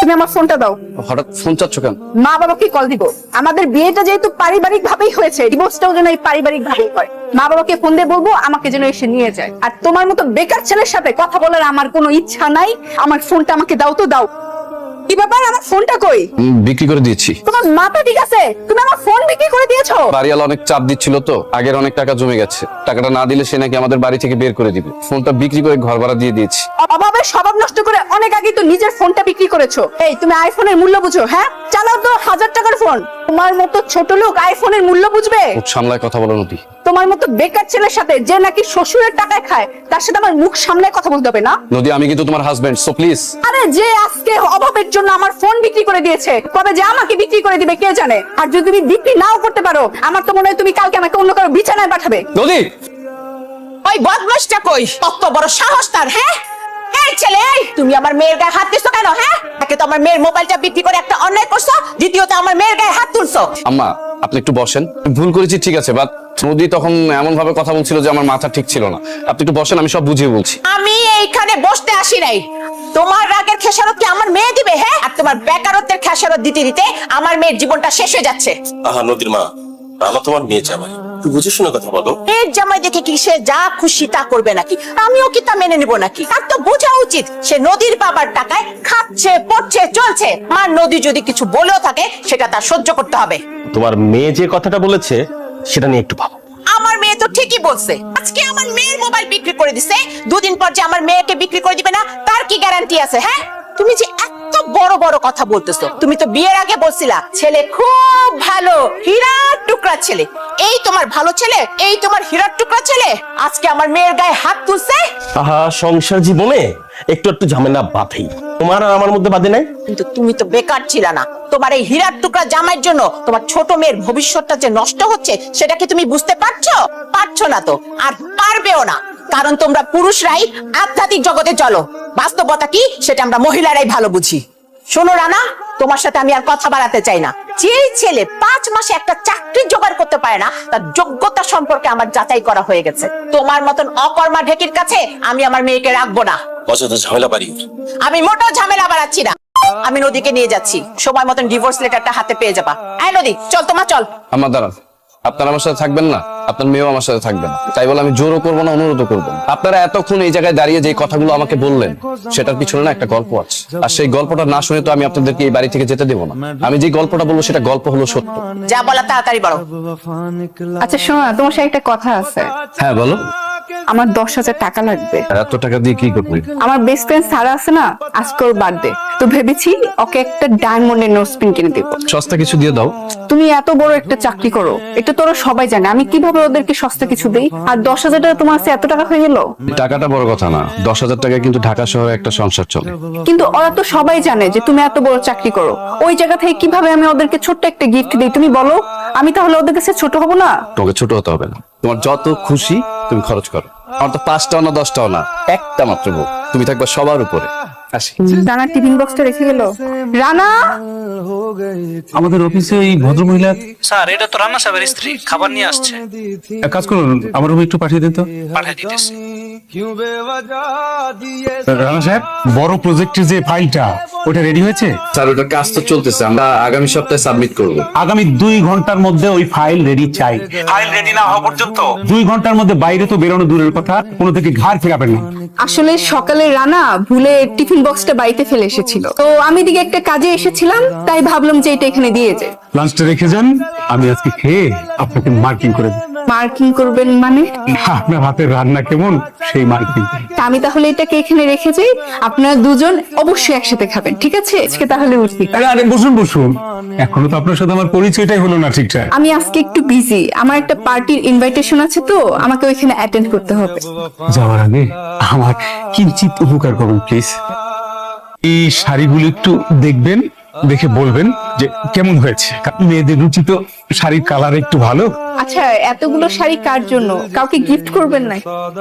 তুমি আমার ফোনটা দাও। হঠাৎ ফোন চাচ্ছ কেন? মা বাবাকে কল দিব। আমাদের বিয়েটা যেহেতু পারিবারিক ভাবেই হয়েছে, ডিভোর্সটাও যেন এই পারিবারিক ভাবেই হয়। মা বাবাকে ফোন দিয়ে বলবো আমাকে যেন এসে নিয়ে যায়। আর তোমার মতো বেকার ছেলের সাথে কথা বলার আমার কোনো ইচ্ছা নাই। আমার ফোনটা আমাকে দাও তো দাও। কি ব্যাপার, আমার ফোনটা কই? বিক্রি করে দিয়েছি। তোমার মাথা ঠিক আছে? তুমি আমার ফোন বিক্রি করে দিয়েছো? বাড়িওয়ালা অনেক চাপ দিচ্ছিল তো, আগের অনেক টাকা জমে গেছে। টাকাটা না দিলে সে নাকি আমাদের বাড়ি থেকে বের করে দিবে। ফোনটা বিক্রি করে ঘর ভাড়া দিয়ে দিয়েছি। অভাবের স্বভাব নষ্ট করে অনেক আগে তো নিজের ফোনটা বিক্রি করেছো। এই তুমি আইফোনের মূল্য বুঝো? হ্যাঁ, চালাও তো 1000 টাকার ফোন। তোমার মতো ছোট লোক আইফোনের মূল্য বুঝবে? মুখ সামলায় কথা বলো নদী। তোমার মতো বেকার ছেলের সাথে যে নাকি শ্বশুরের টাকায় খায়, তার সাথে আমার মুখ সামলায় কথা বলতে হবে না? নদী, আমি কিন্তু তোমার হাজবেন্ড, সো প্লিজ। আরে যে আজকে অভাবের জন্য আমার ফোন বিক্রি করে দিয়েছে, কবে যে আমাকে বিক্রি করে দিবে কে জানে। আর যদি তুমি বিক্রি নাও করতে পারো, আমার তো মনে হয় তুমি কালকে আমাকে অন্য কারো বিছানায় পাঠাবে। নদী, ওই বদমাশটা কই? কত বড় সাহস তার! হ্যাঁ, এই ছেলে, এই তুমি আমার মেয়ের গায়ে হাত দিছো কেন? হ্যাঁ, তাকে তো আমার মেয়ের মোবাইলটা বিক্রি করে একটা অন্যায় করছো, দ্বিতীয়ত আমার মেয়ের গায়ে হাত তুলছো। আম্মা আপনি একটু বসেন। ভুল করেছি ঠিক আছে, বাট নদী তখন এমন ভাবে কথা বলছিল যে আমার মাথা ঠিক ছিল না। আপনি একটু বসেন, আমি সব বুঝিয়ে বলছি। আমি এইখানে বসতে আসি নাই। তোমার রাগের খেসারত কি আমার মেয়ে দিবে? হ্যাঁ, আর তোমার বেকারত্বের খেসারত দিতে দিতে আমার মেয়ের জীবনটা শেষ হয়ে যাচ্ছে। আহা নদীর মা, রানা তোমার মেয়ে জামাই, তুই বুঝে শুনে কথা বলো। এর জামাই দেখে কি সে যা খুশি তা করবে নাকি? আমিও কি তা মেনে নিব নাকি? তার তো বোঝা উচিত সে নদীর বাবার টাকায় খাচ্ছে, পড়ছে, চলছে। মা নদী যদি কিছু বলেও থাকে সেটা তার সহ্য করতে হবে। তোমার মেয়ে যে কথাটা বলেছে সেটা নিয়ে একটু ভাবো। আমার মেয়ে তো ঠিকই বলছে। আজকে আমার মেয়ের মোবাইল বিক্রি করে দিছে, দুদিন পর যে আমার মেয়েকে বিক্রি করে দিবে না তার কি গ্যারান্টি আছে? হ্যাঁ, তুমি যে এত বড় বড় কথা বলতেছো, তুমি তো বিয়ের আগে বলছিলা ছেলে খুব ভালো, হীরার টুকরা ছেলে। এই তোমার ভালো ছেলে, এই তোমার হীরার টুকরা ছেলে আজকে আমার মেয়ের গায়ে হাত তুলছে। আহা, সংসার জীবনে একটু একটু ঝামেলা বাঁধেই, তোমার আর আমার মধ্যে বাঁধে নাই। কিন্তু তুমি তো বেকার ছিলা না। তোমার এই হীরার টুকরা জামাইয়ের জন্য তোমার ছোট মেয়ের ভবিষ্যৎটা যে নষ্ট হচ্ছে সেটা কি তুমি বুঝতে পারছো? পারছো না তো, আর পারবেও না। কারণ তোমরা পুরুষরাই আধ্যাত্মিক জগতে চলো, বাস্তবতা কি সেটা আমরা মহিলারাই ভালো বুঝি। শোনো রানা, তোমার সাথে আমি আর কথা বাড়াতে চাই না। যে ছেলে 5 মাসে একটা চাকরি জোগাড় করতে পারে না, তার যোগ্যতা সম্পর্কে আমার যাচাই করা হয়ে গেছে। তোমার মতন অকর্মা ঢেকির কাছে আমি আমার মেয়েকে রাখবো না। অযথা ঝামেলা বাড়ি। আমি মোটেও ঝামেলা বাড়াচ্ছি না। আমি নদীকে নিয়ে যাচ্ছি, সময় মতন ডিভোর্স লেটারটা হাতে পেয়ে যাবা। এই নদী, চল তোমা চল। আমার দাঁড়ান, আপনারা আমার সাথে থাকবেন না, আপনার মেয়েও আমার সাথে থাকবে না। তাই বলে আমি জোরও করবো না, অনুরোধও করবো না। আপনারা এতক্ষণ এই জায়গায় দাঁড়িয়ে যে কথাগুলো আমাকে বললেন, সেটার পিছনে না একটা গল্প আছে। আর সেই গল্পটা না শুনে তো আমি আপনাদেরকে এই বাড়ি থেকে যেতে দেবো না। আমি যে গল্পটা বলবো সেটা গল্প হলো সত্য। যা বলা তাড়াতাড়ি বলো। আচ্ছা শোনো না, তোমার সাথে একটা কথা আছে। হ্যাঁ বলো। আমার 10,000 টাকা লাগবে। এত টাকা দিয়ে কি করবি? আমার বেস্ট ফ্রেন্ড সারা আছে না, আজকে ওর বার্থডে, তো ভেবেছি ওকে একটা ডায়মন্ডের নোজপিন কিনে দেবো। সস্তা কিছু দিয়ে দাও। তুমি এত বড় একটা চাকরি করো, এটা তো ওরা সবাই জানে। আমি কিভাবে ওদেরকে সস্তা কিছু দেই? আর 10,000 টাকা তোমার কাছে এত টাকা হয়ে গেল? টাকাটা বড় কথা না, 10,000 টাকায় কিন্তু ঢাকা শহরে একটা সংসার চলে। কিন্তু ওরা তো সবাই জানে যে তুমি এত বড় চাকরি করো। ওই জায়গা থেকে কিভাবে আমি ওদেরকে ছোট্ট একটা গিফট দিই তুমি বলো? আমি তাহলে ওদের কাছে ছোট হব না? তোমাকে ছোট হতে হবে না, তোমার যত খুশি তুমি খরচ করো। আমার তো 5টাও না 10টাও না, একটা মাত্র বউ। তুমি থাকবে সবার উপরে। আসি। রানা টিফিন বক্সটা রেখে গেল। রানা, আমাদের অফিসে এই ভদ্রমহিলা। স্যার, এটা তো রান্না সাহেবের স্ত্রী, খাবার নিয়ে আসছে। এক কাজ করুন, আমার রুমে একটু পাঠিয়ে দিন তো। পাঠিয়ে দিতেছি। রানা সাহেব, বড় প্রজেক্টের যে ফাইলটা ওটা রেডি হয়েছে? স্যার ওটার কাজ তো চলতেছে, আমরা আগামী সপ্তাহে সাবমিট করব। আগামী 2 ঘন্টার মধ্যে ওই ফাইল রেডি চাই। ফাইল রেডি না হওয়া পর্যন্ত 2 ঘন্টার মধ্যে বাইরে তো বেরোনো দূরের কথা, কোনো থেকে ঘাড় ফেরাবেন না। আসলে সকালে রানা ভুলে টিফিন বক্সটা বাড়িতে ফেলে এসেছিল, তো আমি দিকে একটা কাজে এসেছিলাম, তাই ভাবলাম যে এটা এখানে দিয়ে যায়। লাঞ্চটা রেখে যান, আমি আজকে খেয়ে আপনাকে মার্কিং করে দেব। মার্কিং করবেন মানে? আপনার হাতের রান্না কেমন সেই মার্কিং। তা আমি তাহলে এটাকে এখানে রেখে যাই, আপনারা দুজন অবশ্যই একসাথে খাবেন, ঠিক আছে? আজকে তাহলে উঠি। আরে বসুন বসুন, এখনো তো আপনার সাথে আমার পরিচয়টাই হলো না ঠিকঠাক। আমি আজকে একটু বিজি, আমার একটা পার্টির ইনভাইটেশন আছে, তো আমাকে ওইখানে অ্যাটেন্ড করতে হবে। যাওয়ার আগে আমার কিঞ্চিত উপকার করুন প্লিজ। এই শাড়িগুলো একটু দেখবেন, দেখে বলবেন যে কেমন হয়েছে। মেয়েদের রুচি তো শাড়ির কালার একটু ভালো। আচ্ছা, এতগুলো শাড়ি কার জন্য? কাউকে গিফট করবেন না?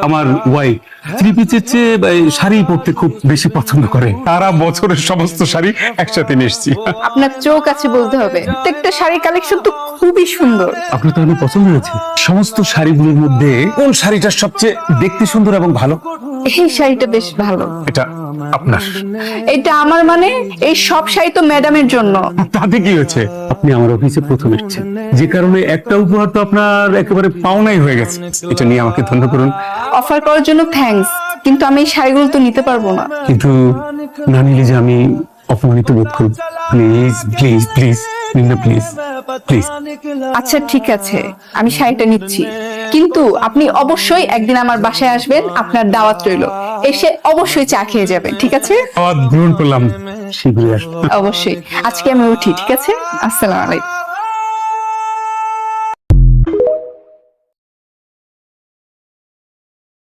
আমার ওয়াইফ 3 পিসের চেয়ে শাড়ি পরতে খুব বেশি পছন্দ করে। সারা বছরের সমস্ত শাড়ি একসাথে নিয়ে এসেছি। আপনার চোখ আছে বলতে হবে, প্রত্যেকটা শাড়ির কালেকশন তো খুবই সুন্দর। আপনার তো অনেক পছন্দ হয়েছে। সমস্ত শাড়িগুলোর মধ্যে কোন শাড়িটা সবচেয়ে দেখতে সুন্দর এবং ভালো? এই শাড়িটা বেশ ভালো। এটা আপনার? এটা আমার মানে এই সব শাড়ি তো ম্যাডামের জন্য। তাতে কি হয়েছে? আপনি আমার অফিসে প্রথম এসেছেন, যে কারণে একটা উপহার তো আপনার একেবারে পাওনাই হয়ে গেছে। এটা নিয়ে আমাকে ধন্য করুন। অফার করার জন্য থ্যাঙ্কস, কিন্তু আমি এই শাড়িগুলো তো নিতে পারবো না। কিন্তু না নিলে যে আমি অপমানিত বোধ করব। প্লিজ প্লিজ প্লিজ নিন না, প্লিজ প্লিজ। আচ্ছা ঠিক আছে, আমি শাড়িটা নিচ্ছি, কিন্তু আপনি অবশ্যই একদিন আমার বাসায় আসবেন, আপনার দাওয়াত রইলো। এসে অবশ্যই চা খেয়ে যাবেন, ঠিক আছে? গ্রহণ করলাম, শীঘ্রই আসবো। অবশ্যই। আজকে আমি উঠি, ঠিক আছে? আসসালামু আলাইকুম।